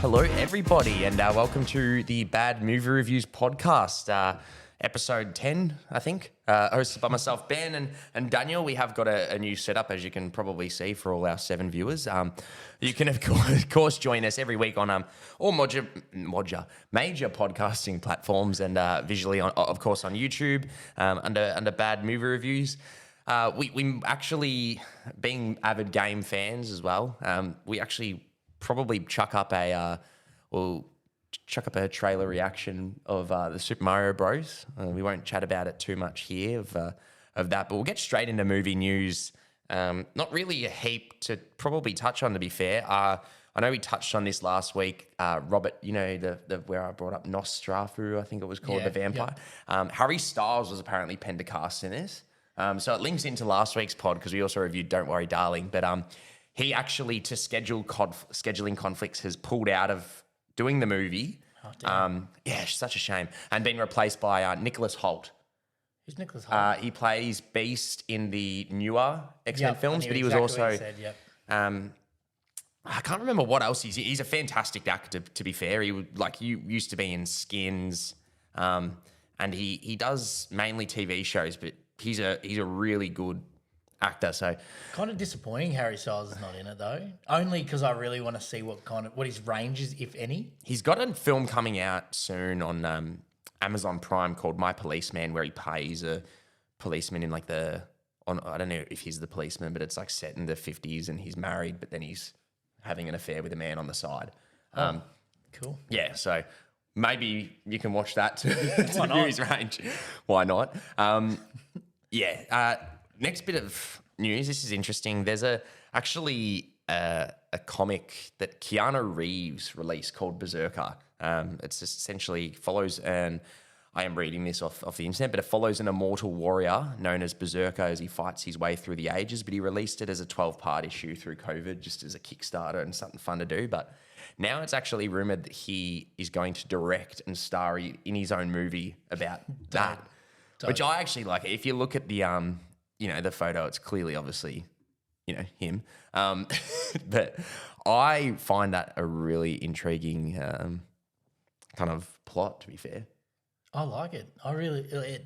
Hello, everybody, and welcome to the Bad Movie Reviews podcast, episode 10, I think. Hosted by myself, Ben, and Daniel. We have got a new setup, as you can probably see, for all our 7 viewers. You can, of course, join us every week on all major podcasting platforms and visually, of course, on YouTube under Bad Movie Reviews. We actually, being avid game fans as well, we actually probably chuck up a trailer reaction of the Super Mario Bros. We won't chat about it too much here of that, but we'll get straight into movie news. Not really a heap to probably touch on, to be fair. I know we touched on this last week. Robert, you know, the where I brought up Nosferatu, I think it was called, the vampire. Yeah. Harry Styles was apparently penned a cast in this. So it links into last week's pod because we also reviewed Don't Worry Darling, but he actually, to scheduling conflicts, has pulled out of doing the movie. Oh, damn. Such a shame. And been replaced by Nicholas Hoult. Who's Nicholas Hoult? He plays Beast in the newer X-Men films, but he was also... I can't remember what else he's a fantastic actor, to be fair. He used to be in Skins, and he does mainly TV shows, but he's a really good actor. So kind of disappointing Harry Styles is not in it though, only because I really want to see what his range is, if any. He's got a film coming out soon on Amazon Prime called My Policeman, where he plays a policeman in I don't know if he's the policeman, but it's like set in the 50s and he's married, but then he's having an affair with a man on the side. Cool. Yeah, so maybe you can watch that to view his range. Why not? Next bit of news. This is interesting. There's actually a comic that Keanu Reeves released called Berserker. It's just essentially follows I am reading this off the internet, but it follows an immortal warrior known as Berserker as he fights his way through the ages. But he released it as a 12-part issue through COVID, just as a Kickstarter and something fun to do. But now it's actually rumored that he is going to direct and star in his own movie about that, which I actually like. If you look at the the photo, it's clearly, obviously, him. But I find that a really intriguing kind of plot, to be fair. I like it.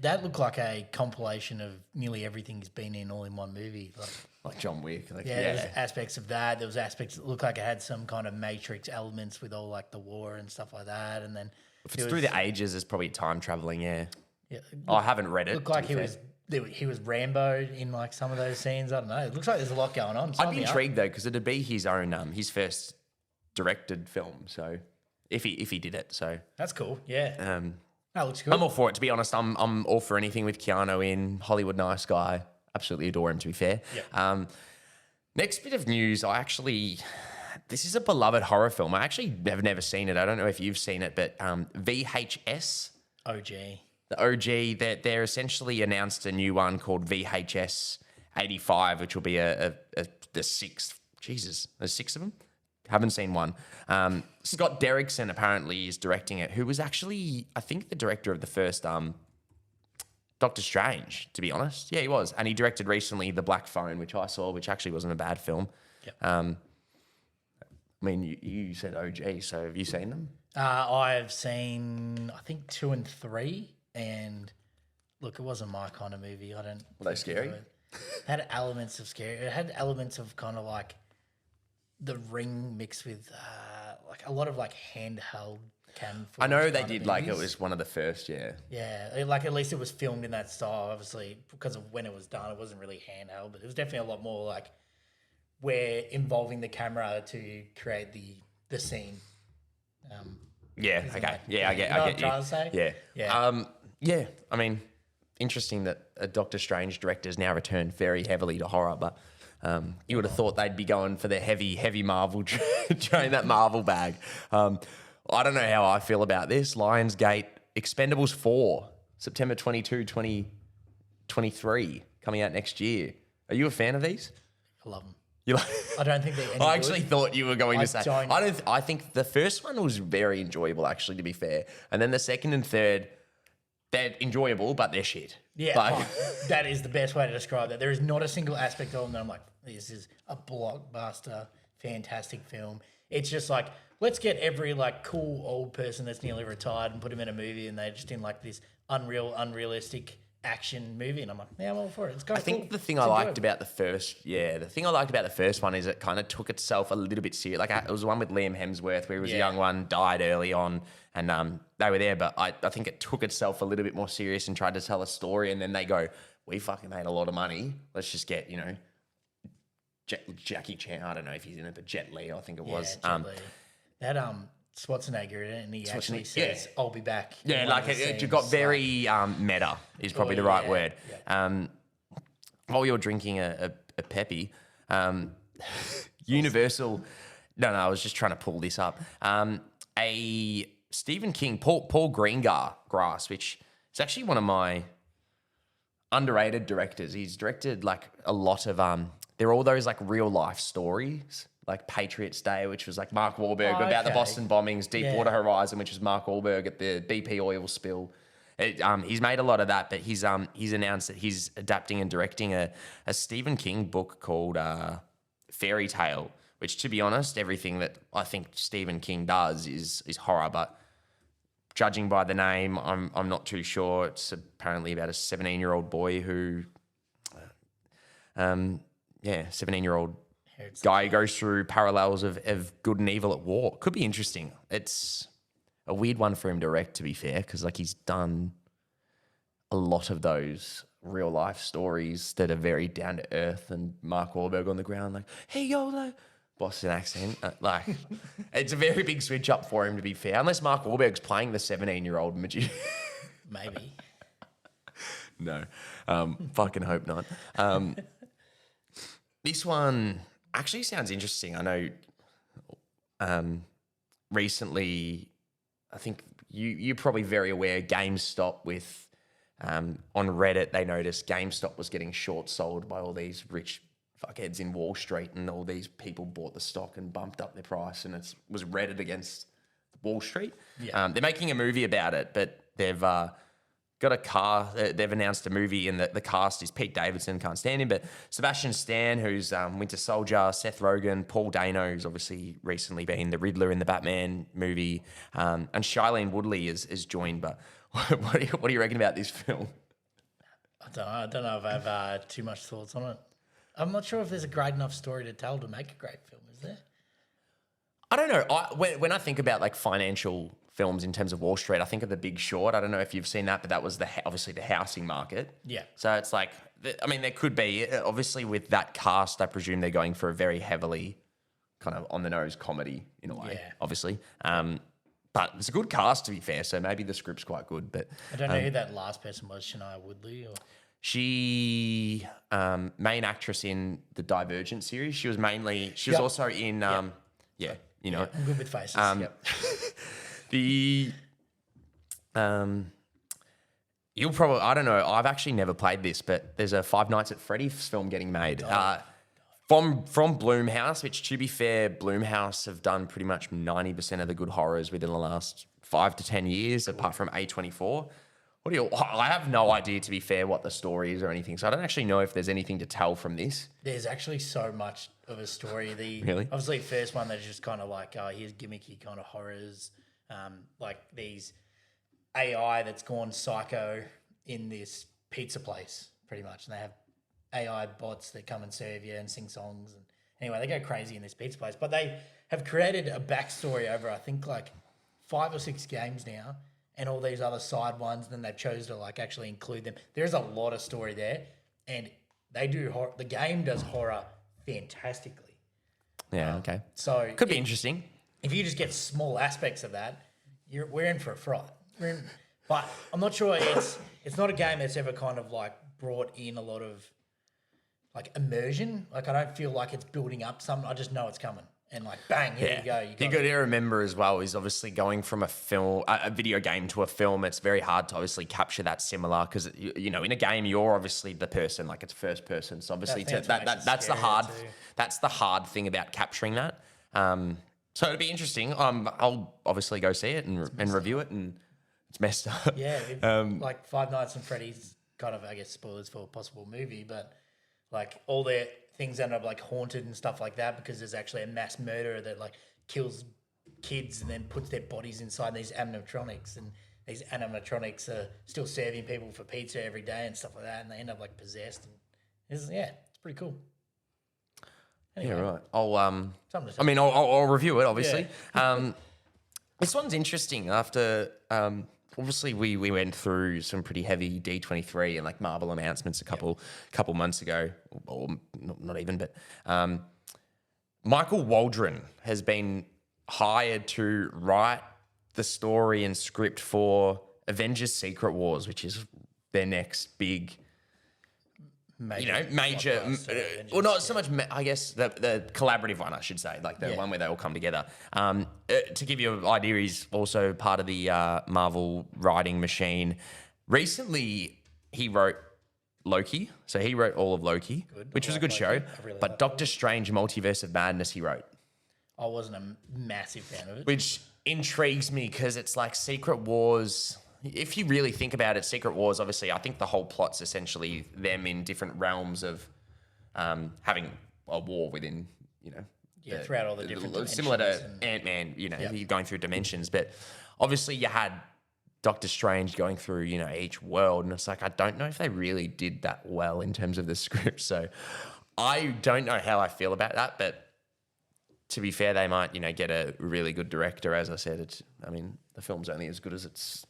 That looked like a compilation of nearly everything he's been in all in one movie. Like John Wick. There's aspects of that. There was aspects that looked like it had some kind of Matrix elements with all like the war and stuff like that. And then if it's through the ages, it's probably time traveling. Yeah. I haven't read it. Looked like he was Rambo in like some of those scenes. I don't know. It looks like there's a lot going on. I'd be intrigued though, because it'd be his own his first directed film. So if he did it, so that's cool. Yeah. That looks good. I'm all for it, to be honest. I'm all for anything with Keanu in. Hollywood nice guy. Absolutely adore him, to be fair. Yeah. Next bit of news, this is a beloved horror film. I actually have never seen it. I don't know if you've seen it, but VHS. OG. The OG, they're essentially announced a new one called VHS 85, which will be the sixth. Jesus, there's 6 of them? Haven't seen one. Scott Derrickson apparently is directing it, who was actually, I think, the director of the first Doctor Strange, to be honest. Yeah, he was. And he directed recently The Black Phone, which I saw, which actually wasn't a bad film. Yep. You said OG, so have you seen them? I've seen, I think, 2 and 3. And look, it wasn't my kind of movie. Were they scary? It had elements of scary. It had elements of kind of like The Ring mixed with like a lot of like handheld cam. I know they did, like it was one of the first, yeah. Yeah, like at least it was filmed in that style. Obviously, because of when it was done, it wasn't really handheld, but it was definitely a lot more like we're involving the camera to create the scene. Yeah. Okay. Yeah, I get. You know what I'm trying to say? Yeah. Yeah. Yeah. I mean, interesting that a Doctor Strange director has now returned very heavily to horror, but you would have thought they'd be going for the heavy Marvel train, that Marvel bag. I don't know how I feel about this. Lionsgate, Expendables 4, September 22, 2023, coming out next year. Are you a fan of these? I love them. I don't think they're any I actually thought you were going to say. Don't. I think the first one was very enjoyable, actually, to be fair. And then the second and third, they're enjoyable, but they're shit. Yeah, that is the best way to describe that. There is not a single aspect of them that I'm like, this is a blockbuster, fantastic film. It's just like let's get every like cool old person that's nearly retired and put him in a movie, and they're just in like this unrealistic action movie, and I'm like, yeah, I'm all for it. It's kind I of think cool. the thing It's I liked enjoyable. about the thing I liked about the first one is it kind of took itself a little bit serious. Like it was the one with Liam Hemsworth where he was a Yeah. young one, died early on, and they were there. But I think it took itself a little bit more serious and tried to tell a story. And then they go, we fucking made a lot of money. Let's just get Jackie Chan. I don't know if he's in it, but Jet Li, I think it was. Jet Li. That Schwarzenegger in it, and he actually says, yeah. "I'll be back." Yeah, in one like of the it scenes. got very meta is probably the right word. Yeah. While you're drinking a Peppy, Universal. No, I was just trying to pull this up. A Stephen King, Paul Greengrass, which is actually one of my underrated directors. He's directed like a lot of they're all those like real life stories, like Patriots Day, which was like Mark Wahlberg about the okay. Boston bombings, Deepwater Horizon, which was Mark Wahlberg at the BP oil spill. He's made a lot of that, but he's announced that he's adapting and directing a Stephen King book called Fairy Tale, which, to be honest, everything that I think Stephen King does is horror, but judging by the name, I'm not too sure. It's apparently about a 17-year-old boy who, 17-year-old guy who goes through parallels of good and evil at war. Could be interesting. It's a weird one for him to direct, to be fair, because like he's done a lot of those real life stories that are very down to earth, and Mark Wahlberg on the ground like, hey yo, like Boston accent, like it's a very big switch up for him, to be fair, unless Mark Wahlberg's playing the 17-year-old magician. Maybe. No, fucking hope not. This one actually sounds interesting. I know recently, I think you're probably very aware, GameStop with, on Reddit, they noticed GameStop was getting short sold by all these rich fuckheads in Wall Street, and all these people bought the stock and bumped up their price, and it was Reddit against Wall Street. Yeah. They're making a movie about it, but they've got a car. They've announced a movie, and the cast is Pete Davidson, can't stand him, but Sebastian Stan, who's Winter Soldier, Seth Rogen, Paul Dano, who's obviously recently been the Riddler in the Batman movie, and Shailene Woodley is joined. But what do you reckon about this film? I don't know if I have too much thoughts on it. I'm not sure if there's a great enough story to tell to make a great film, is there? I don't know. When I think about like financial films in terms of Wall Street, I think of The Big Short. I don't know if you've seen that, but that was obviously the housing market. Yeah. So it's like, I mean, there could be, obviously with that cast, I presume they're going for a very heavily kind of on the nose comedy in a way, Yeah. obviously. But it's a good cast, to be fair. So maybe the script's quite good. But I don't know who that last person was, Shania Woodley or she, main actress in the Divergent series. She was Yep. also in, you know, I'm good with faces. Yep. the you'll probably, I don't know, I've actually never played this, but there's a Five Nights at Freddy's film getting made from Blumhouse, which, to be fair, Blumhouse have done pretty much 90% of the good horrors within the last 5 to 10 years, apart from A24. I have no idea, to be fair, what the story is or anything, so I don't actually know if there's anything to tell from this. There's actually so much of a story. Really? Obviously, first one that's just kind of like, here's gimmicky kind of horrors, like these AI that's gone psycho in this pizza place, pretty much, and they have AI bots that come and serve you and sing songs. And anyway, they go crazy in this pizza place, but they have created a backstory over, I think, like 5 or 6 games now, and all these other side ones. Then they've chose to like actually include them. There's a lot of story there, and they do horror. The game does horror fantastically. Yeah, okay. So Could be interesting. if you just get small aspects of that, we're in for a fright. But I'm not sure it's not a game that's ever kind of like brought in a lot of like immersion. Like I don't feel like it's building up something. I just know it's coming, and like bang, here you go. You got to remember as well is obviously going from a video game to a film. It's very hard to obviously capture that similar because you know in a game you're obviously the person, like it's first person. So obviously that's the hard thing about capturing that. So it'll be interesting. I'll obviously go see it and review it, and it's messed up. Yeah, like Five Nights at Freddy's, kind of, I guess, spoilers for a possible movie, but like all their things end up like haunted and stuff like that because there's actually a mass murderer that like kills kids and then puts their bodies inside these animatronics, and these animatronics are still serving people for pizza every day and stuff like that, and they end up like possessed. And it's pretty cool. Anyway, Yeah, right. I'll something to I mean, I'll review it obviously. This one's interesting. After obviously we went through some pretty heavy D23 and like Marvel announcements a couple months ago, or not even, but Michael Waldron has been hired to write the story and script for Avengers: Secret Wars, which is their next big. Major, well, not so much, I guess, the collaborative one, I should say, like the one where they all come together. To give you an idea, he's also part of the Marvel writing machine. Recently, he wrote Loki, so he wrote all of Loki, which was a good show. But Doctor Strange Multiverse of Madness, he wrote. I wasn't a massive fan of it. Which intrigues me because it's like Secret Wars. If you really think about it, Secret Wars, obviously, I think the whole plot's essentially them in different realms of having a war within, throughout all the different dimensions. Similar to Ant-Man, you're going through dimensions. But obviously you had Doctor Strange going through, each world. And it's like, I don't know if they really did that well in terms of the script. So I don't know how I feel about that. But to be fair, they might, get a really good director. As I said, the film's only as good as its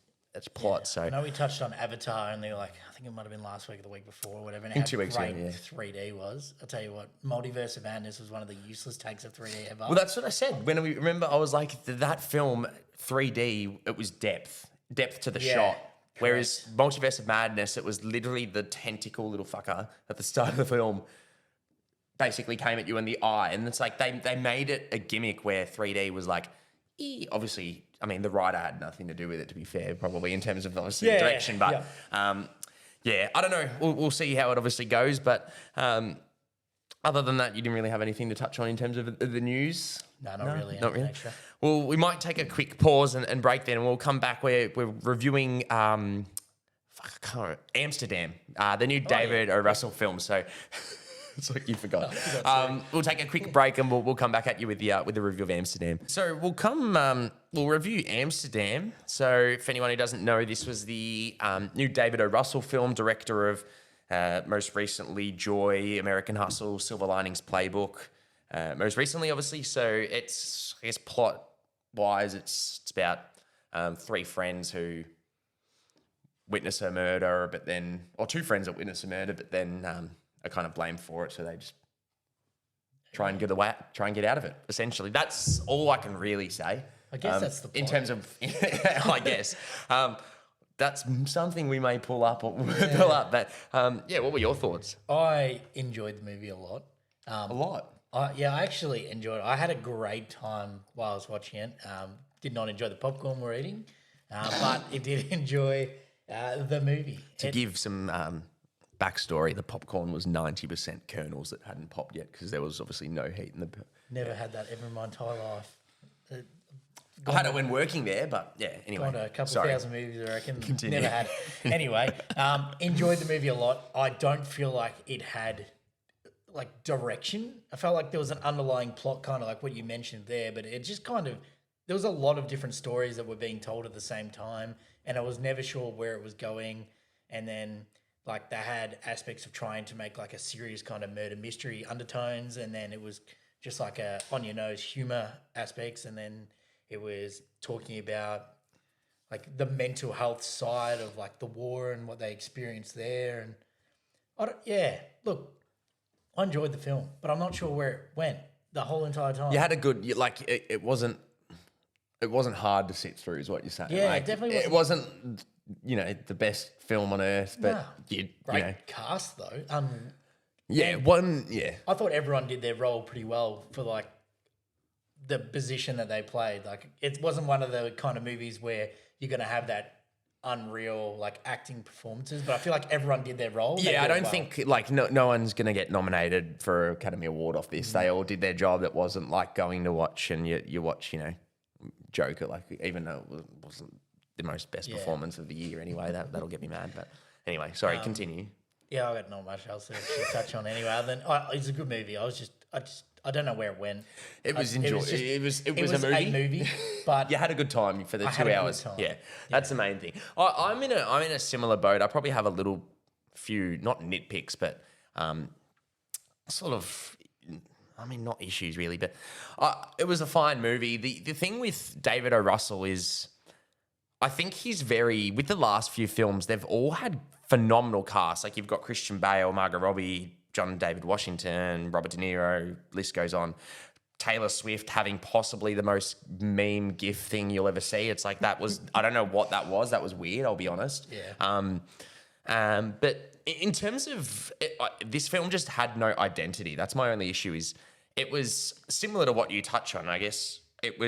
plot. So I know we touched on Avatar only I think it might have been last week or the week before or whatever. And in how 2 weeks, great 3D was. I'll tell you what, Multiverse of Madness was one of the useless takes of 3D ever. Well, that's what I said. When we remember, I was like, that film, 3D, it was depth to the shot. Whereas Multiverse of Madness, it was literally the tentacle little fucker at the start of the film basically came at you in the eye. And it's like they made it a gimmick where 3D was like, obviously, the writer had nothing to do with it, to be fair, probably in terms of obviously the direction. But I don't know. We'll see how it obviously goes. But other than that, you didn't really have anything to touch on in terms of the news? No, not really. Not really. Extra. Well, we might take a quick pause and break then, and we'll come back. We're reviewing Amsterdam, the new David O. Russell film. So it's like you forgot. We'll take a quick break and we'll come back at you with the review of Amsterdam. So we'll review Amsterdam. So if anyone who doesn't know, this was the new David O. Russell film, director of most recently Joy, American Hustle, Silver Linings Playbook. Most recently, obviously. So it's, I guess, plot wise, it's about three friends who witness a murder, or two friends that witness a murder, but then are kind of blamed for it, so they just try and get out of it. Essentially, that's all I can really say. I guess that's the point. In terms of, I guess that's something we may pull up. But what were your thoughts? I enjoyed the movie a lot. A lot. I actually enjoyed it. I had a great time while I was watching it. Did not enjoy the popcorn we're eating, but I did enjoy the movie. To give some backstory, the popcorn was 90% kernels that hadn't popped yet because there was obviously no heat in the... Never had that ever in my entire life. I had it when working there, but anyway. Gone to a couple thousand movies, I reckon. Continue. Never had it. Anyway, enjoyed the movie a lot. I don't feel like it had like direction. I felt like there was an underlying plot, kind of like what you mentioned there, but it just kind of, there was a lot of different stories that were being told at the same time, and I was never sure where it was going. And then like they had aspects of trying to make like a serious kind of murder mystery undertones, and then it was just like a on your nose humor aspects, and then it was talking about like the mental health side of like the war and what they experienced there. And look, I enjoyed the film, but I'm not sure where it went the whole entire time. You had a good, it wasn't hard to sit through is what you're saying. Yeah, it definitely wasn't. It wasn't, the best film on earth, but great cast though. I thought everyone did their role pretty well for like the position that they played. Like it wasn't one of the kind of movies where you're going to have that unreal like acting performances, but I feel like everyone did their role. I don't think like no one's going to get nominated for Academy Award off this. They all did their job. It wasn't like going to watch and you watch, Joker, like even though it wasn't the most best performance of the year anyway, that'll get me mad. But anyway, sorry, continue. Yeah, I got not much else to actually touch on anyway. Other than it's a good movie. I was just I don't know where it went. It was enjoyable. It was It a was movie. a movie, but You had a good time for the I had 2 a good hours. time. Yeah, that's the main thing. I'm in a similar boat. I probably have a little few, not nitpicks, but sort of, I mean, not issues really, but it was a fine movie. The thing with David O. Russell is, I think he's with the last few films, they've all had phenomenal casts. Like you've got Christian Bale, Margot Robbie, John David Washington, Robert De Niro, list goes on. Taylor Swift having possibly the most meme GIF thing you'll ever see. It's like that was, I don't know what that was. That was weird, I'll be honest. Yeah. But in terms of this film just had no identity. That's my only issue is it was similar to what you touch on. I guess it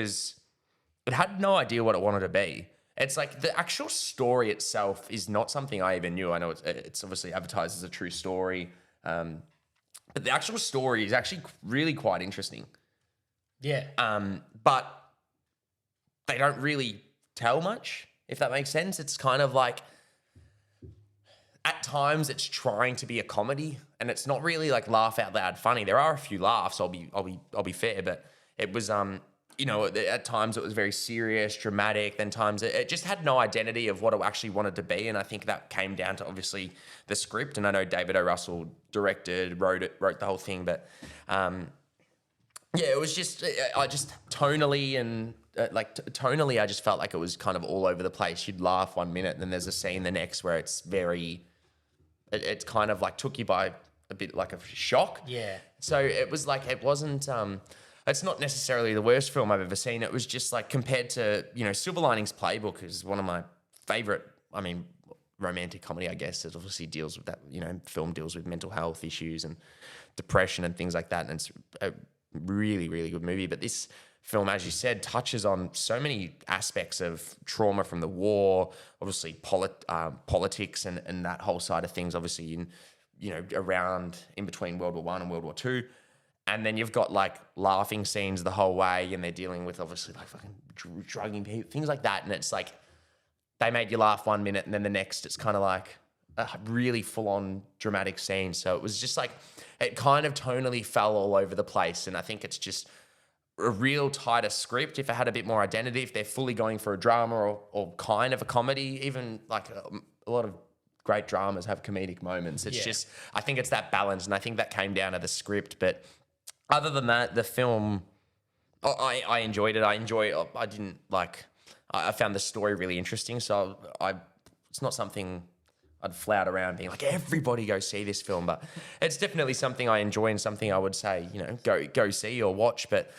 had no idea what it wanted to be. It's like the actual story itself is not something I even knew. I know it's obviously advertised as a true story. But the actual story is actually really quite interesting. Yeah. But they don't really tell much, if that makes sense. It's kind of like at times it's trying to be a comedy and it's not really like laugh out loud funny. There are a few laughs, I'll be fair, but it was at times it was very serious, dramatic, then times it just had no identity of what it actually wanted to be. And I think that came down to obviously the script. And I know David O. Russell directed, wrote the whole thing, but it was just, I just tonally and tonally, I just felt like it was kind of all over the place. You'd laugh 1 minute, and then there's a scene the next where it's it's kind of like took you by a bit like a shock. Yeah. So it was like, it wasn't, it's not necessarily the worst film I've ever seen. It was just like compared to, Silver Linings Playbook is one of my favorite, romantic comedy, I guess. It obviously deals with that, film deals with mental health issues and depression and things like that. And it's a really, really good movie. But this film, as you said, touches on so many aspects of trauma from the war, obviously politics and that whole side of things, obviously around in between World War I and World War II. And then you've got like laughing scenes the whole way, and they're dealing with obviously like fucking drugging people, things like that. And it's like they made you laugh 1 minute, and then the next it's kind of like a really full-on dramatic scene. So it was just like it kind of tonally fell all over the place. And I think it's just a real tighter script. If it had a bit more identity, if they're fully going for a drama or kind of a comedy, even like a lot of great dramas have comedic moments. It's just, I think it's that balance, and I think that came down to the script. But other than that, the film, I enjoyed it. I found the story really interesting. So it's not something I'd flout around being like, everybody go see this film. But it's definitely something I enjoy and something I would say, go see or watch. But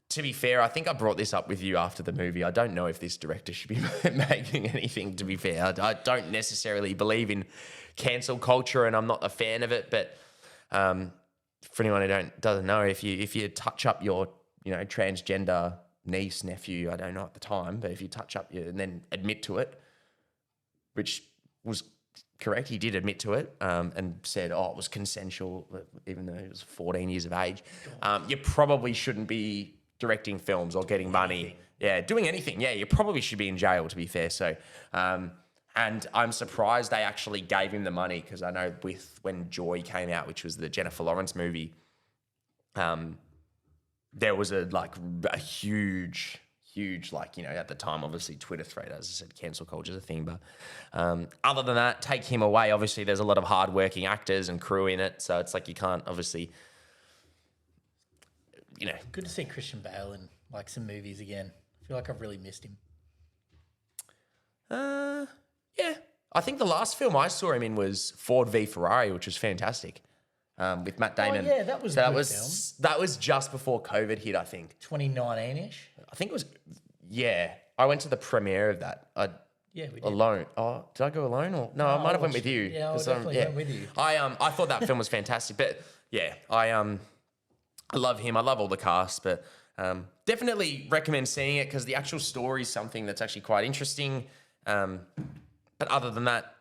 to be fair, I think I brought this up with you after the movie. I don't know if this director should be making anything, to be fair. I don't necessarily believe in cancel culture, and I'm not a fan of it. But for anyone who doesn't know, if you touch up your transgender niece, nephew, I don't know at the time, but if you touch up and then admit to it, which was correct, he did admit to it, and said, it was consensual, even though he was 14 years of age. You probably shouldn't be directing films or getting money. Yeah, doing anything. Yeah, you probably should be in jail, to be fair. So, and I'm surprised they actually gave him the money, because I know when Joy came out, which was the Jennifer Lawrence movie, there was a huge, at the time, obviously Twitter thread, as I said, cancel culture is a thing. But other than that, take him away. Obviously, there's a lot of hardworking actors and crew in it, so it's like you can't obviously, Good to see Christian Bale in some movies again. I feel like I've really missed him. Yeah, I think the last film I saw him in was Ford v Ferrari, which was fantastic, with Matt Damon. Oh yeah, that was so a that good was film. that was just before COVID hit, I think. 2019-ish. I think it was. Yeah, I went to the premiere of that. Yeah, we did. Alone. Oh, did I go alone or no? I might have went with you. Yeah, I definitely went with you. I thought that film was fantastic, but yeah, I love him. I love all the cast, but definitely recommend seeing it, because the actual story is something that's actually quite interesting. But other than that,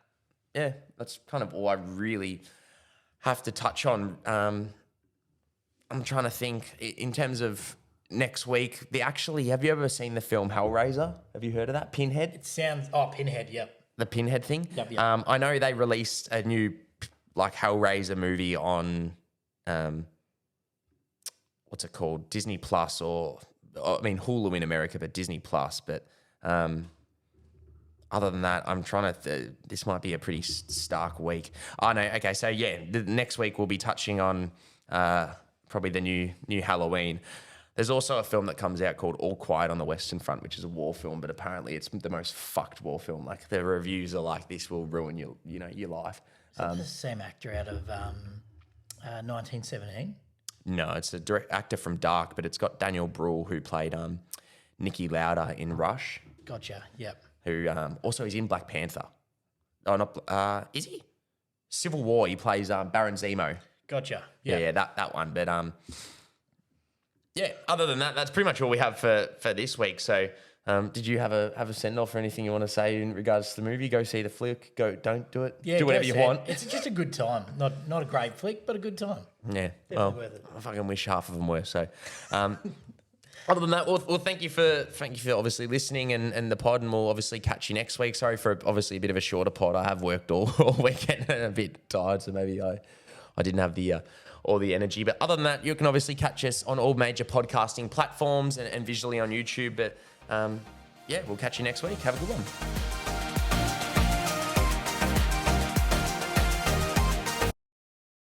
yeah, that's kind of all I really have to touch on. I'm trying to think in terms of next week. Have you ever seen the film Hellraiser? Have you heard of that? Pinhead? It sounds, Pinhead, yep. The Pinhead thing? Yep. I know they released a new Hellraiser movie on what's it called? Disney Plus I mean, Hulu in America, but Disney Plus. But other than that, I'm trying to, this might be a pretty stark week. Oh no, okay. So yeah, the next week we'll be touching on probably the new Halloween. There's also a film that comes out called All Quiet on the Western Front, which is a war film, but apparently it's the most fucked war film. Like the reviews are like, this will ruin your life. Is that the same actor out of 1917? No, it's a direct actor from Dark, but it's got Daniel Bruhl, who played Niki Lauda in Rush. Gotcha. Yep. Who also is in Black Panther. Oh, not is he? Civil War. He plays Baron Zemo. Gotcha. Yeah, that one. But yeah. Other than that, that's pretty much all we have for this week. So, did you have a send off or anything you want to say in regards to the movie? Go see the flick. Don't do it. Yeah, do whatever you want. It's just a good time. Not a great flick, but a good time. Yeah. Definitely worth it. I fucking wish half of them were. So, other than that, well, thank you for obviously listening and the pod, and we'll obviously catch you next week. Sorry for obviously a bit of a shorter pod. I have worked all weekend and a bit tired, so maybe I didn't have the all the energy. But other than that, you can obviously catch us on all major podcasting platforms and visually on YouTube. But yeah, we'll catch you next week. Have a good one.